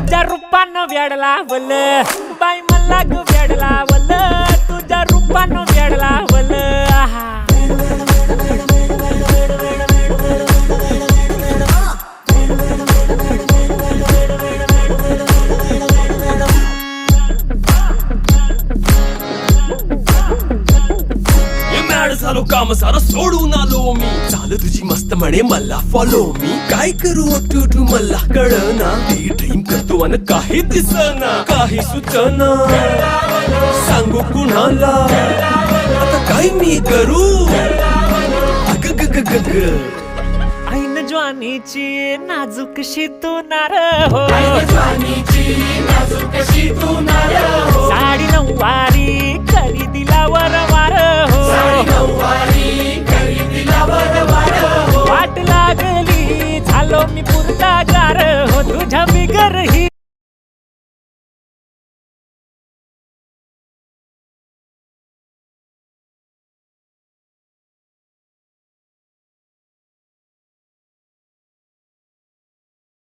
तुझ्या रूपानं वेड लावल बाई मला ग वेड लावल तुझ्या रूपानं वेड लावल आहा झालो काम सारं सोडून आलो मी चाल तुझी मस्त म्हणे मला फॉलो मी काय करू टू मला कळना ती ड्रीम करतो अन काही दिसना काही सुचना सांगू कुणाला आता काय मी करू अग ग ग ग ग ऐन ज्वानीची नाजूकशी तू नार हो साडी नऊवारी करी दिला वरवार हो वाट लागली झालो मी पुरता गार हो तुझ्या बिगर ही